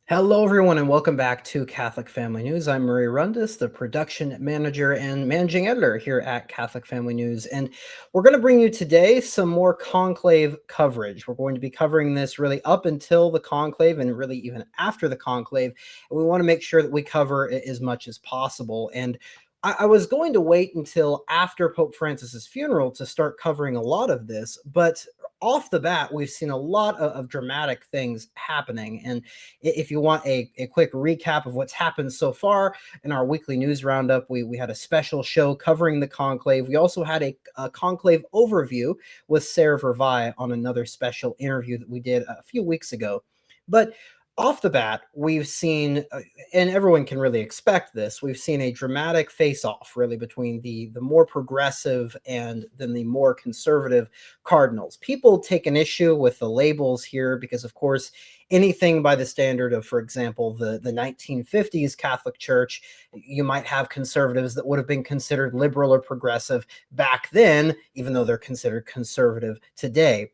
Hello, everyone, and welcome back to Catholic Family News. I'm Murray Rundus, the production manager and managing editor here at Catholic Family News. And we're going to bring you today some more conclave coverage. We're going to be covering this really up until the conclave and really even after the conclave. And we want to make sure that we cover it as much as possible. And I was going to wait until after Pope Francis's funeral to start covering a lot of this, but off the bat, we've seen a lot of dramatic things happening. And if you want a quick recap of what's happened so far in our weekly news roundup, we had a special show covering the conclave. We also had a conclave overview with Sarah Vervai on another special interview that we did a few weeks ago. But off the bat, we've seen, and everyone can really expect this, we've seen a dramatic face-off really between the more progressive and then the more conservative cardinals. People take an issue with the labels here because, of course, anything by the standard of, for example, the 1950s Catholic Church, you might have conservatives that would have been considered liberal or progressive back then, even though they're considered conservative today.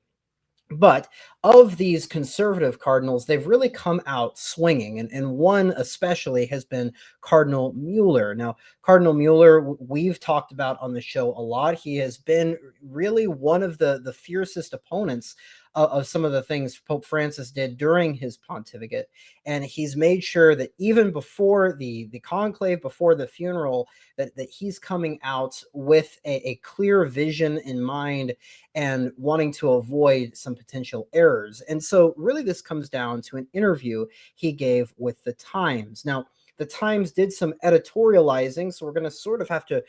But of these conservative cardinals, they've really come out swinging. And one especially has been Cardinal Müller. Now, Cardinal Müller, we've talked about on the show a lot. He has been really one of the fiercest opponents of some of the things Pope Francis did during his pontificate. And he's made sure that even before the conclave, before the funeral, that he's coming out with a clear vision in mind and wanting to avoid some potential errors. And so really this comes down to an interview he gave with the Times. Now, the Times did some editorializing, so we're going to sort of have to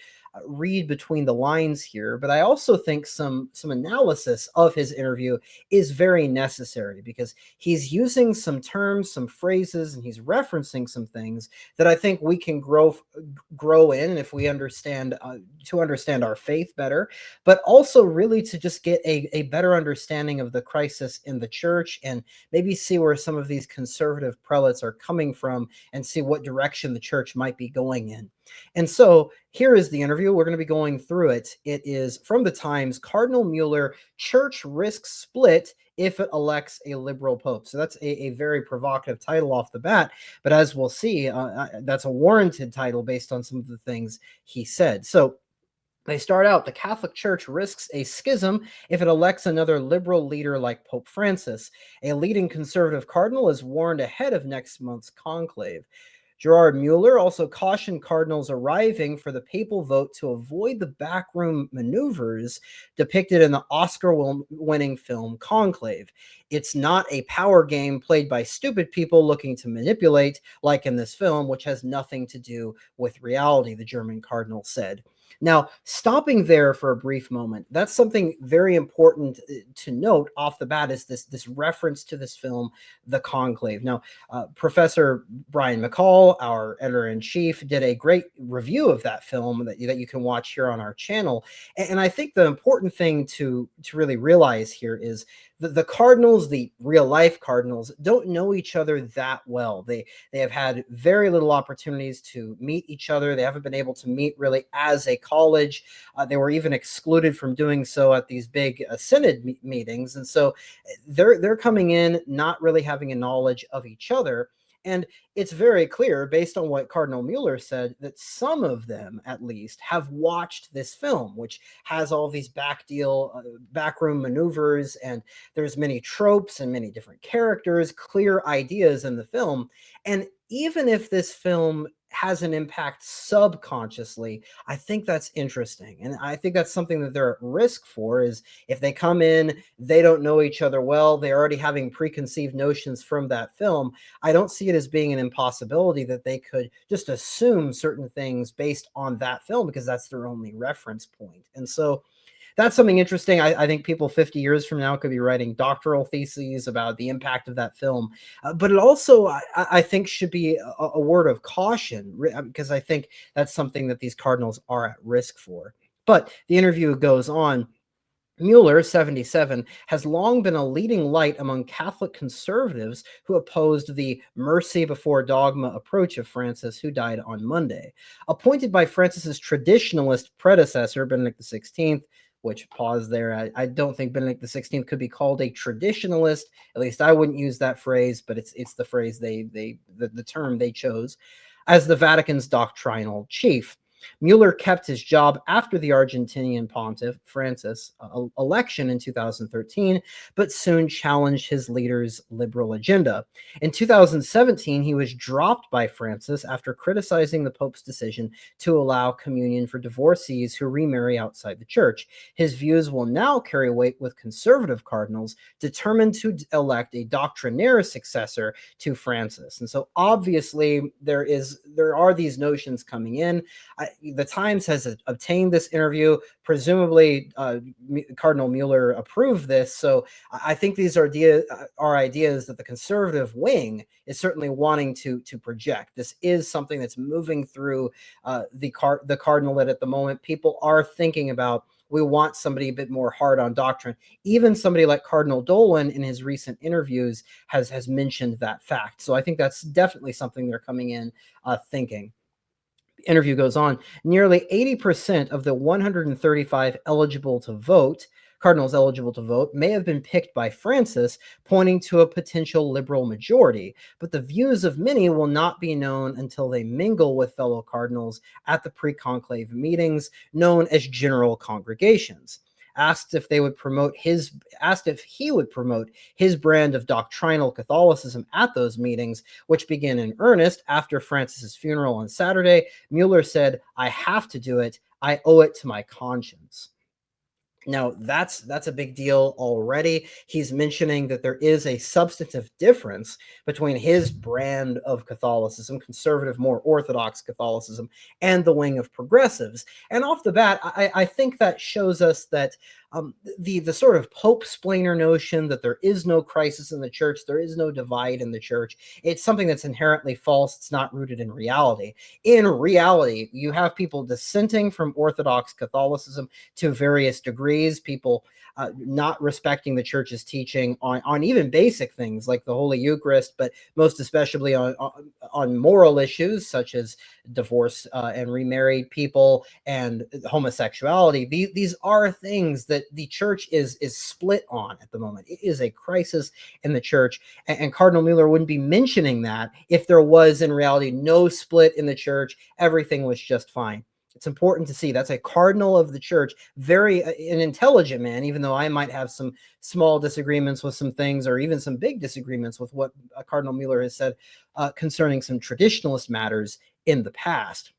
read between the lines here. But I also think some analysis of his interview is very necessary because he's using some terms, some phrases, and he's referencing some things that I think we can grow in if we understand to understand our faith better, but also really to just get a better understanding of the crisis in the church and maybe see where some of these conservative prelates are coming from and see what direction the church might be going in. And so here is the interview. We're going to be going through it. It is from the Times. Cardinal Müller, church risks split if it elects a liberal pope. So that's a very provocative title off the bat. But as we'll see, that's a warranted title based on some of the things he said. So they start out, the Catholic Church risks a schism if it elects another liberal leader like Pope Francis. A leading conservative cardinal is warned ahead of next month's conclave. Gerard Mueller also cautioned cardinals arriving for the papal vote to avoid the backroom maneuvers depicted in the Oscar-winning film Conclave. It's not a power game played by stupid people looking to manipulate, like in this film, which has nothing to do with reality, the German cardinal said. Now, stopping there for a brief moment, that's something very important to note off the bat is this reference to this film, The Conclave. Now, Professor Brian McCall, our editor-in-chief, did a great review of that film that you can watch here on our channel. And I think the important thing to really realize here is the Cardinals, the real-life Cardinals, don't know each other that well. They have had very little opportunities to meet each other. They haven't been able to meet really as a college. They were even excluded from doing so at these big synod meetings. And so they're coming in not really having a knowledge of each other. And it's very clear, based on what Cardinal Mueller said, that some of them, at least, have watched this film, which has all these backroom maneuvers, and there's many tropes and many different characters, clear ideas in the film. And even if this film has an impact subconsciously, I think that's interesting. And I think that's something that they're at risk for, is if they come in, they don't know each other well, they're already having preconceived notions from that film. I don't see it as being an impossibility that they could just assume certain things based on that film because that's their only reference point. And so that's something interesting. I think people 50 years from now could be writing doctoral theses about the impact of that film. But it also, I think, should be a word of caution because I think that's something that these cardinals are at risk for. But the interview goes on. Mueller, 77, has long been a leading light among Catholic conservatives who opposed the mercy before dogma approach of Francis, who died on Monday. Appointed by Francis's traditionalist predecessor, Benedict XVI, which, pause there, I don't think Benedict XVI could be called a traditionalist. At least I wouldn't use that phrase, but it's the phrase the term they chose, as the Vatican's doctrinal chief. Mueller kept his job after the Argentinian pontiff, Francis, election in 2013, but soon challenged his leader's liberal agenda. In 2017, he was dropped by Francis after criticizing the Pope's decision to allow communion for divorcees who remarry outside the church. His views will now carry weight with conservative cardinals determined to elect a doctrinaire successor to Francis. And so obviously there are these notions coming in. The Times has obtained this interview. Presumably, Cardinal Müller approved this. So I think these are ideas that the conservative wing is certainly wanting to project. This is something that's moving through the cardinalate at the moment. People are thinking about, we want somebody a bit more hard on doctrine. Even somebody like Cardinal Dolan in his recent interviews has mentioned that fact. So I think that's definitely something they're coming in thinking. Interview goes on. Nearly 80% of the 135 cardinals eligible to vote, may have been picked by Francis, pointing to a potential liberal majority. But the views of many will not be known until they mingle with fellow cardinals at the pre-conclave meetings, known as general congregations. Asked if he would promote his brand of doctrinal Catholicism at those meetings, which began in earnest after Francis's funeral on Saturday, Mueller said, "I have to do it. I owe it to my conscience." Now, that's a big deal already. He's mentioning that there is a substantive difference between his brand of Catholicism, conservative, more orthodox Catholicism, and the wing of progressives. And off the bat, I think that shows us that the sort of Pope-splainer notion that there is no crisis in the church, there is no divide in the church, it's something that's inherently false. It's not rooted in reality. In reality, you have people dissenting from Orthodox Catholicism to various degrees, people not respecting the church's teaching on even basic things like the Holy Eucharist, but most especially on moral issues such as divorce and remarried people and homosexuality. These are things that the church is split on at the moment. It is a crisis in the church, and Cardinal Müller wouldn't be mentioning that if there was in reality no split in the church. Everything was just fine. It's important to see that's a cardinal of the church, very an intelligent man, even though I might have some small disagreements with some things, or even some big disagreements with what Cardinal Müller has said concerning some traditionalist matters in the past.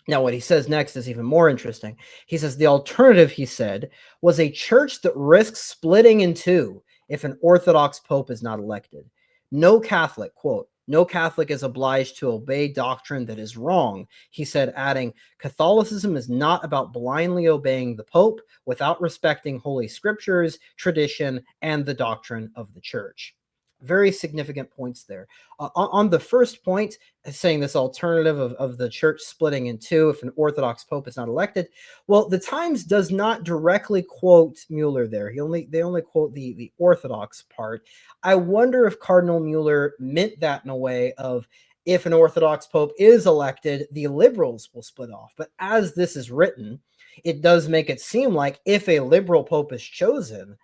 Now, what he says next is even more interesting. He says the alternative, he said, was a church that risks splitting in two if an Orthodox pope is not elected. No Catholic, quote, "No Catholic is obliged to obey doctrine that is wrong," he said, adding, "Catholicism is not about blindly obeying the Pope without respecting Holy Scriptures, tradition, and the doctrine of the Church." Very significant points there. On the first point, saying this alternative of the church splitting in two if an Orthodox Pope is not elected, well, the Times does not directly quote Müller there. They only quote the Orthodox part. I wonder if Cardinal Müller meant that in a way of, if an Orthodox Pope is elected, the liberals will split off. But as this is written, it does make it seem like if a liberal Pope is chosen,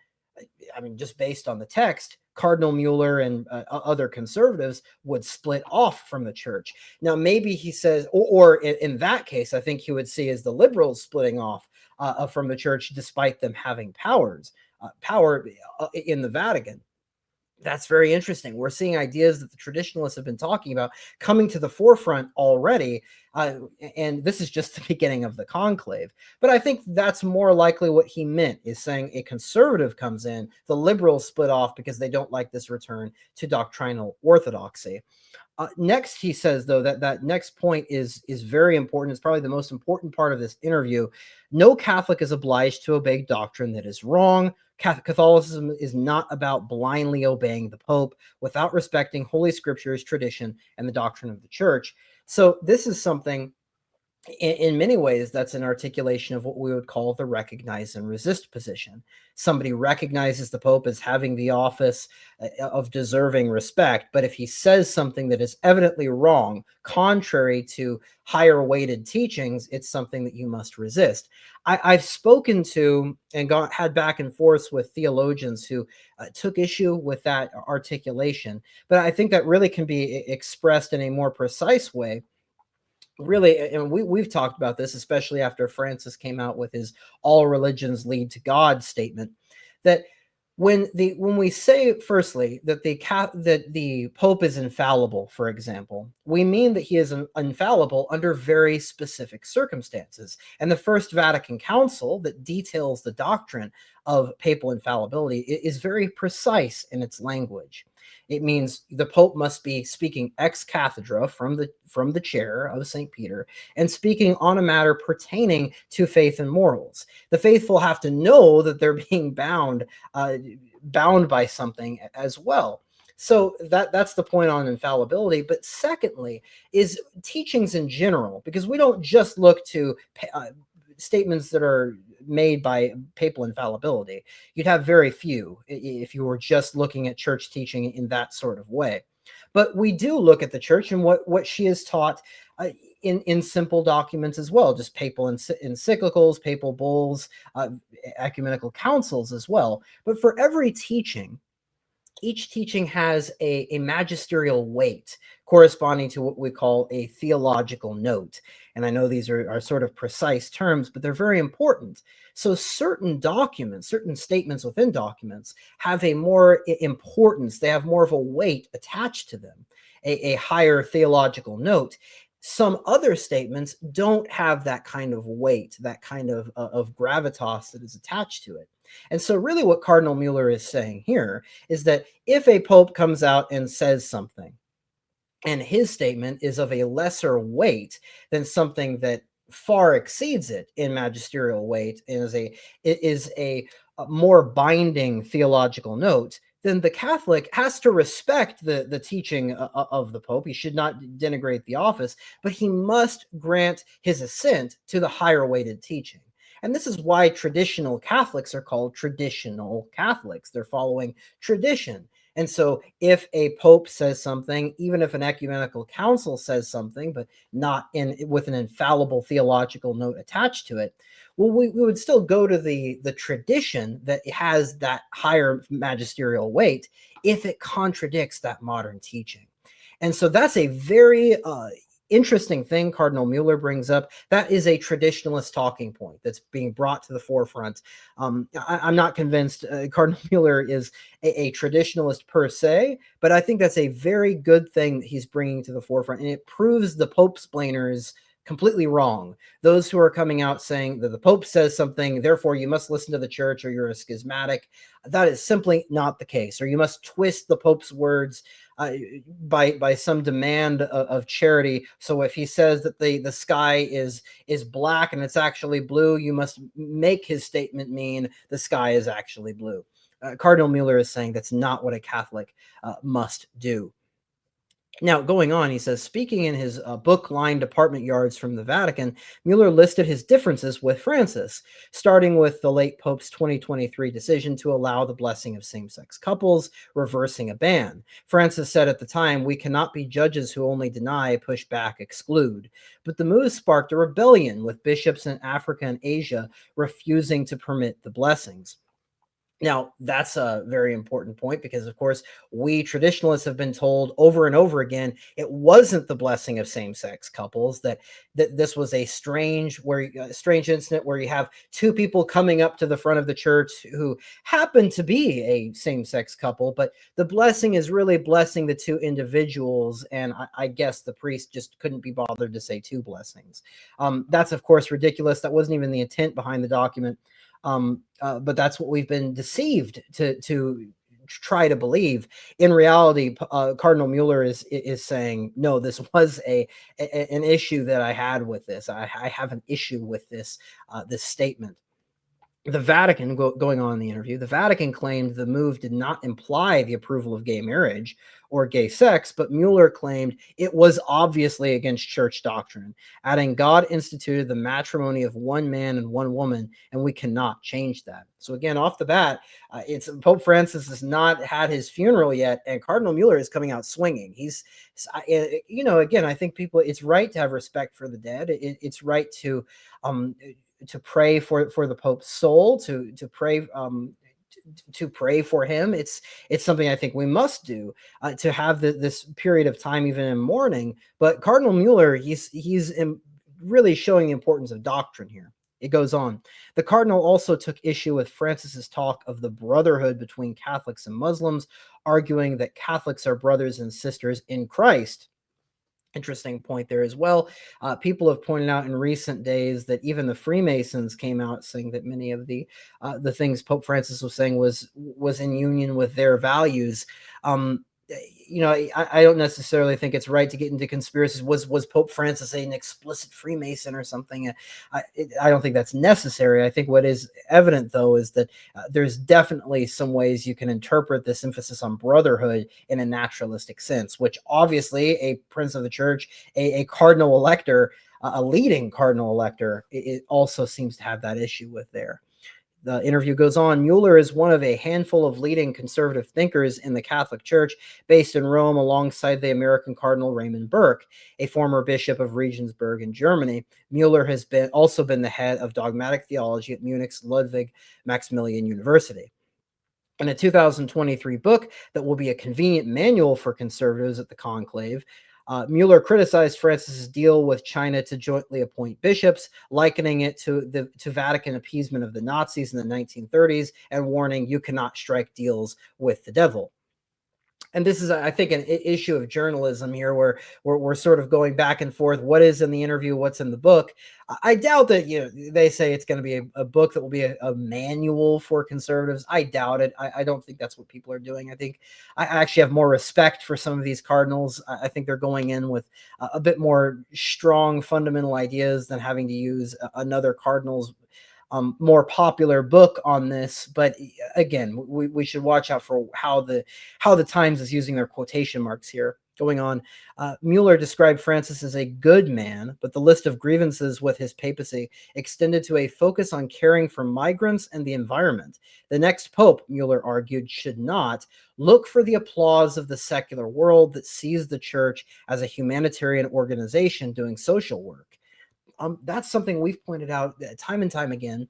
I mean, just based on the text, Cardinal Müller and other conservatives would split off from the church. Now, maybe he says, or in that case, I think he would see as the liberals splitting off from the church, despite them having power in the Vatican. That's very interesting. We're seeing ideas that the traditionalists have been talking about coming to the forefront already. And this is just the beginning of the conclave. But I think that's more likely what he meant, is saying a conservative comes in, the liberals split off because they don't like this return to doctrinal orthodoxy. Next, he says, though, that next point is very important. It's probably the most important part of this interview. No Catholic is obliged to obey doctrine that is wrong. Catholicism is not about blindly obeying the Pope without respecting Holy Scriptures, tradition, and the doctrine of the Church. So this is something in many ways, that's an articulation of what we would call the recognize and resist position. Somebody recognizes the Pope as having the office of deserving respect, but if he says something that is evidently wrong, contrary to higher weighted teachings, it's something that you must resist. I've spoken to and had back and forth with theologians who took issue with that articulation, but I think that really can be expressed in a more precise way. Really, and we've talked about this, especially after Francis came out with his all religions lead to God statement, that when we say firstly that the Pope is infallible, for example, we mean that he is infallible under very specific circumstances. And the First Vatican Council that details the doctrine of papal infallibility is very precise in its language. It means the Pope must be speaking ex cathedra from the chair of St. Peter and speaking on a matter pertaining to faith and morals. The faithful have to know that they're being bound by something as well. So that's the point on infallibility. But secondly, is teachings in general, because we don't just look to statements that are made by papal infallibility. You'd have very few if you were just looking at church teaching in that sort of way. But we do look at the church and what she has taught in simple documents as well, just papal encyclicals, papal bulls, ecumenical councils as well. But for every teaching, each teaching has a magisterial weight corresponding to what we call a theological note. And I know these are sort of precise terms, but they're very important. So certain documents, certain statements within documents have a more importance, they have more of a weight attached to them, a higher theological note. Some other statements don't have that kind of weight, that kind of gravitas that is attached to it. And so really what Cardinal Müller is saying here is that if a pope comes out and says something, and his statement is of a lesser weight than something that far exceeds it in magisterial weight and is a more binding theological note, then the Catholic has to respect the teaching of the Pope. He should not denigrate the office, but he must grant his assent to the higher weighted teaching. And this is why traditional Catholics are called traditional Catholics. They're following tradition. And so if a pope says something, even if an ecumenical council says something, but not with an infallible theological note attached to it, well, we would still go to the tradition that has that higher magisterial weight if it contradicts that modern teaching. And so that's a very interesting thing Cardinal Müller brings up. That is a traditionalist talking point that's being brought to the forefront. I'm not convinced Cardinal Müller is a traditionalist per se, but I think that's a very good thing that he's bringing to the forefront, and it proves the Pope-splainers completely wrong. Those who are coming out saying that the Pope says something, therefore you must listen to the church or you're a schismatic, that is simply not the case. Or you must twist the Pope's words by some demand of charity. So if he says that the sky is black and it's actually blue, you must make his statement mean the sky is actually blue. Cardinal Müller is saying that's not what a Catholic must do. Now, going on, he says, speaking in his book-lined apartment yards from the Vatican, Mueller listed his differences with Francis, starting with the late Pope's 2023 decision to allow the blessing of same-sex couples, reversing a ban. Francis said at the time, "We cannot be judges who only deny, push back, exclude." But the move sparked a rebellion, with bishops in Africa and Asia refusing to permit the blessings. Now, that's a very important point because, of course, we traditionalists have been told over and over again it wasn't the blessing of same-sex couples, that this was a strange incident where you have two people coming up to the front of the church who happen to be a same-sex couple, but the blessing is really blessing the two individuals, and I guess the priest just couldn't be bothered to say two blessings. That's, of course, ridiculous. That wasn't even the intent behind the document. But that's what we've been deceived to try to believe. In reality, Cardinal Müller is saying, no, this was an issue that I had with this. I have an issue with this this statement. The Vatican, going on in the interview, the Vatican claimed the move did not imply the approval of gay marriage or gay sex, but Mueller claimed it was obviously against church doctrine, adding God instituted the matrimony of one man and one woman, and we cannot change that. So again, off the bat, it's Pope Francis has not had his funeral yet, and Cardinal Mueller is coming out swinging. Again, I think people, it's right to have respect for the dead. It's right um, to pray for the Pope's soul, to pray for him. It's something I think we must do, to have this period of time, even in mourning. But Cardinal Mueller, he's really showing the importance of doctrine here. It goes on. The cardinal also took issue with Francis's talk of the brotherhood between Catholics and Muslims, arguing that Catholics are brothers and sisters in Christ. Interesting point there as well. People have pointed out in recent days that even the Freemasons came out saying that many of the things Pope Francis was saying was in union with their values. Um, I don't necessarily think it's right to get into conspiracies. Was Pope Francis an explicit Freemason or something? I don't think that's necessary. I think what is evident, though, is that there's definitely some ways you can interpret this emphasis on brotherhood in a naturalistic sense, which obviously a prince of the church, a cardinal elector, a leading cardinal elector, it also seems to have that issue with there. The interview goes on. Mueller is one of a handful of leading conservative thinkers in the Catholic Church, based in Rome alongside the American Cardinal Raymond Burke, a former bishop of Regensburg in Germany. Mueller has also been the head of dogmatic theology at Munich's Ludwig Maximilian University. In a 2023 book that will be a convenient manual for conservatives at the Conclave, Mueller criticized Francis's deal with China to jointly appoint bishops, likening it to Vatican appeasement of the Nazis in the 1930s, and warning, you cannot strike deals with the devil. And this is, I think, an issue of journalism here, where we're sort of going back and forth. What is in the interview? What's in the book? I doubt that, they say it's going to be a book that will be a manual for conservatives. I doubt it. I don't think that's what people are doing. I think I actually have more respect for some of these cardinals. I think they're going in with a bit more strong fundamental ideas than having to use another cardinal's more popular book on this. But again, we should watch out for how the Times is using their quotation marks here. Going on, Mueller described Francis as a good man, but the list of grievances with his papacy extended to a focus on caring for migrants and the environment. The next pope, Mueller argued, should not look for the applause of the secular world that sees the church as a humanitarian organization doing social work. That's something we've pointed out time and time again.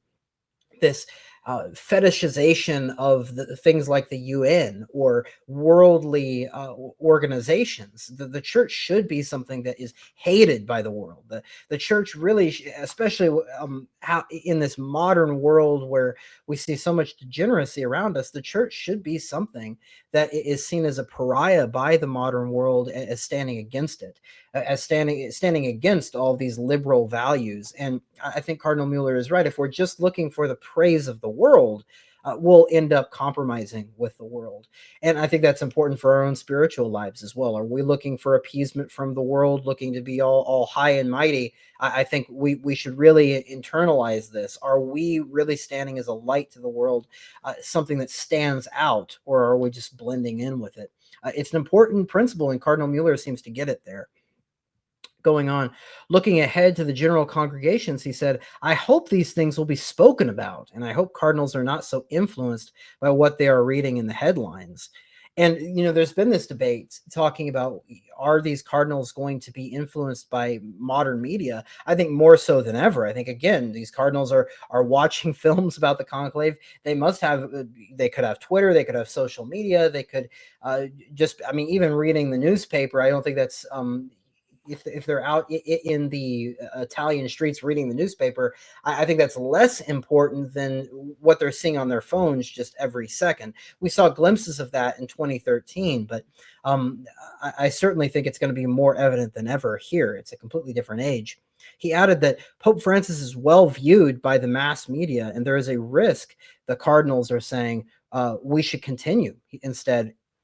This fetishization of things like the UN or worldly organizations. The church should be something that is hated by the world. The church really, especially how in this modern world where we see so much degeneracy around us, the church should be something that is seen as a pariah by the modern world, as standing against it, as standing against all these liberal values. And I think Cardinal Mueller is right. If we're just looking for the praise of the world, we'll end up compromising with the world. And I think that's important for our own spiritual lives as well. Are we looking for appeasement from the world, looking to be all high and mighty? I think we should really internalize this. Are we really standing as a light to the world, something that stands out, or are we just blending in with it? It's an important principle, and Cardinal Mueller seems to get it there. Going on, looking ahead to the general congregations, he said, I hope these things will be spoken about, and I hope cardinals are not so influenced by what they are reading in the headlines. And, there's been this debate talking about, are these cardinals going to be influenced by modern media? I think more so than ever. I think, again, these cardinals are watching films about the conclave. They could have Twitter, they could have social media, they could even reading the newspaper. I don't think that's, if they're out in the Italian streets reading the newspaper, I think that's less important than what they're seeing on their phones just every second. We saw glimpses of that in 2013, but I certainly think it's going to be more evident than ever here. It's a completely different age. He added that Pope Francis is well viewed by the mass media, and there is a risk the cardinals are saying we should continue.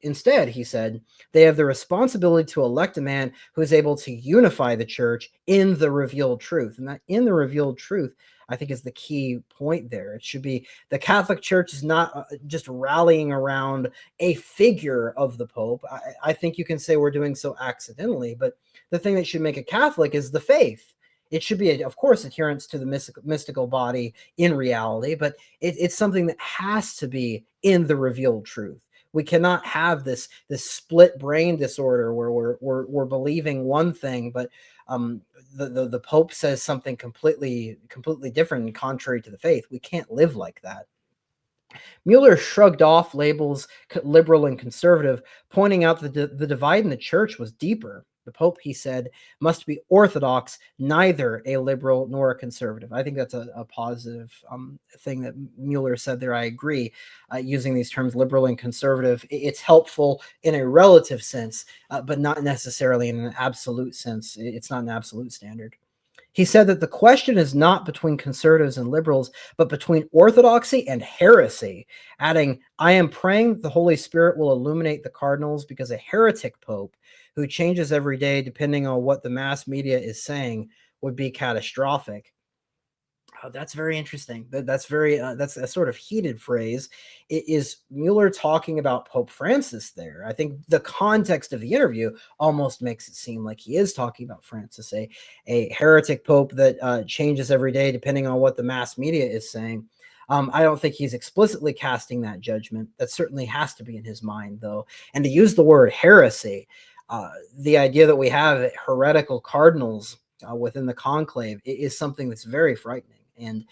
Instead, he said, they have the responsibility to elect a man who is able to unify the church in the revealed truth. And that in the revealed truth, I think is the key point there. It should be the Catholic Church is not just rallying around a figure of the Pope. I think you can say we're doing so accidentally, but the thing that should make a Catholic is the faith. It should be, of course, adherence to the mystical body in reality, but it's something that has to be in the revealed truth. We cannot have this split brain disorder where we're believing one thing, but the Pope says something completely different and contrary to the faith. We can't live like that. Mueller shrugged off labels liberal and conservative, pointing out that the divide in the church was deeper. The Pope, he said, must be orthodox, neither a liberal nor a conservative. I think that's a positive thing that Mueller said there. I agree. Using these terms, liberal and conservative, it's helpful in a relative sense, but not necessarily in an absolute sense. It's not an absolute standard. He said that the question is not between conservatives and liberals, but between orthodoxy and heresy, adding, I am praying that the Holy Spirit will illuminate the cardinals because a heretic pope who changes every day depending on what the mass media is saying would be catastrophic. Oh, that's very interesting. That's very that's a sort of heated phrase. Is Mueller talking about Pope Francis there? I think the context of the interview almost makes it seem like he is talking about Francis, a heretic pope that changes every day depending on what the mass media is saying. I don't think he's explicitly casting that judgment. That certainly has to be in his mind, though. And to use the word heresy, the idea that we have heretical cardinals within the conclave is something that's very frightening. And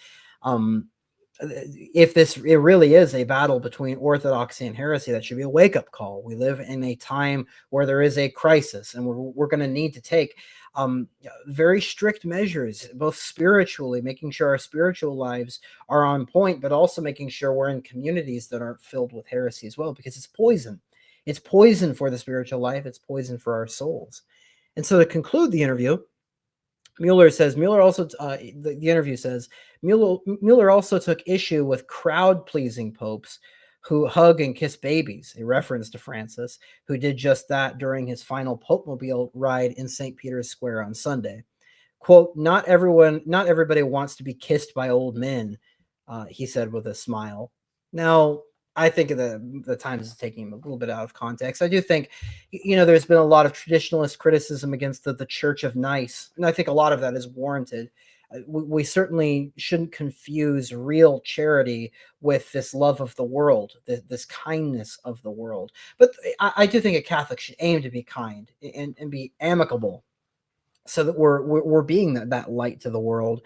if it really is a battle between orthodoxy and heresy, that should be a wake-up call. We live in a time where there is a crisis, and we're going to need to take very strict measures, both spiritually, making sure our spiritual lives are on point, but also making sure we're in communities that aren't filled with heresy as well, because it's poison. It's poison for the spiritual life. It's poison for our souls. And so to conclude the interview, Mueller says, the interview says, Mueller also took issue with crowd-pleasing popes who hug and kiss babies, a reference to Francis, who did just that during his final Pope-mobile ride in St. Peter's Square on Sunday. Quote, not everybody wants to be kissed by old men, he said with a smile. Now, I think the Times is taking him a little bit out of context. I do think, there's been a lot of traditionalist criticism against the Church of Nice, and I think a lot of that is warranted. We certainly shouldn't confuse real charity with this love of the world, this kindness of the world. But I do think a Catholic should aim to be kind and be amicable, so that we're being that light to the world.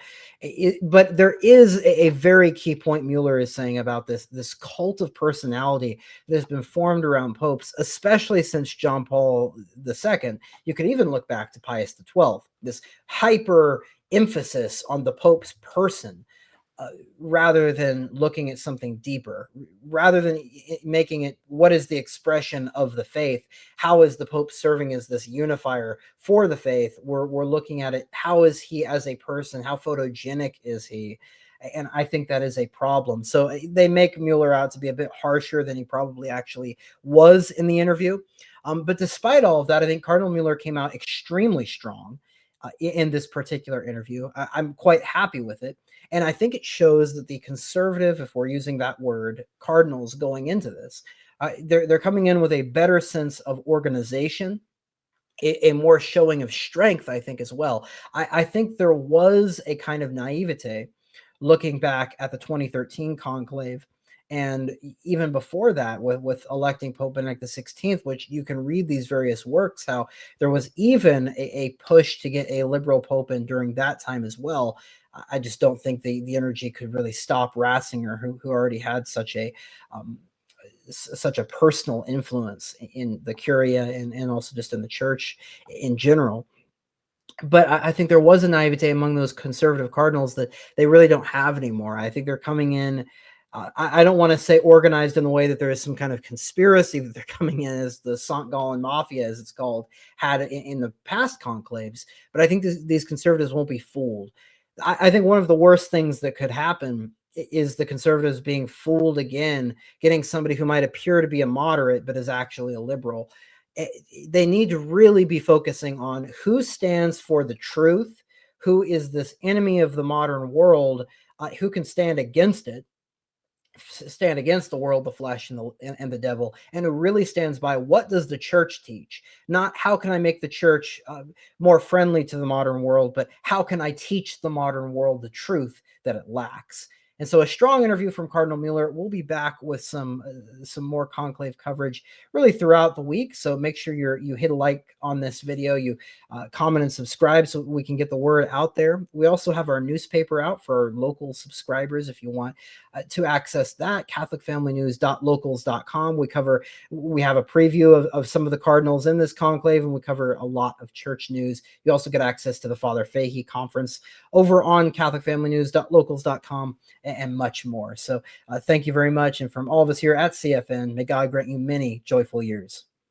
But there is a very key point Mueller is saying about this cult of personality that has been formed around popes, especially since John Paul II. You can even look back to Pius XII, this hyper emphasis on the Pope's person, rather than looking at something deeper, rather than making it what is the expression of the faith, how is the Pope serving as this unifier for the faith. We're looking at it, how is he as a person, how photogenic is he? And I think that is a problem. So they make Mueller out to be a bit harsher than he probably actually was in the interview. But despite all of that, I think Cardinal Mueller came out extremely strong in this particular interview. I'm quite happy with it. And I think it shows that the conservative, if we're using that word, cardinals going into this, they're coming in with a better sense of organization, a more showing of strength, I think, as well. I think there was a kind of naivete looking back at the 2013 conclave, and even before that, with electing Pope Benedict XVI, which you can read these various works, how there was even a push to get a liberal pope in during that time as well. I just don't think the energy could really stop Ratzinger, who already had such a personal influence in the Curia and also just in the church in general. But I think there was a naivete among those conservative cardinals that they really don't have anymore. I think they're coming in. I don't want to say organized in the way that there is some kind of conspiracy that they're coming in as the St. Gallen Mafia, as it's called, had in the past conclaves. But I think these conservatives won't be fooled. I think one of the worst things that could happen is the conservatives being fooled again, getting somebody who might appear to be a moderate but is actually a liberal. They need to really be focusing on who stands for the truth, who is this enemy of the modern world, who can stand against it, stand against the world, the flesh, and the devil, and who really stands by what does the church teach, not how can I make the church more friendly to the modern world, but how can I teach the modern world the truth that it lacks. And so a strong interview from Cardinal Müller. We'll be back with some more conclave coverage really throughout the week. So make sure you hit a like on this video, you comment and subscribe so we can get the word out there. We also have our newspaper out for our local subscribers if you want to access that, catholicfamilynews.locals.com. We have a preview of some of the cardinals in this conclave, and we cover a lot of church news. You also get access to the Father Fahey conference over on catholicfamilynews.locals.com and much more. So thank you very much. And from all of us here at CFN, may God grant you many joyful years.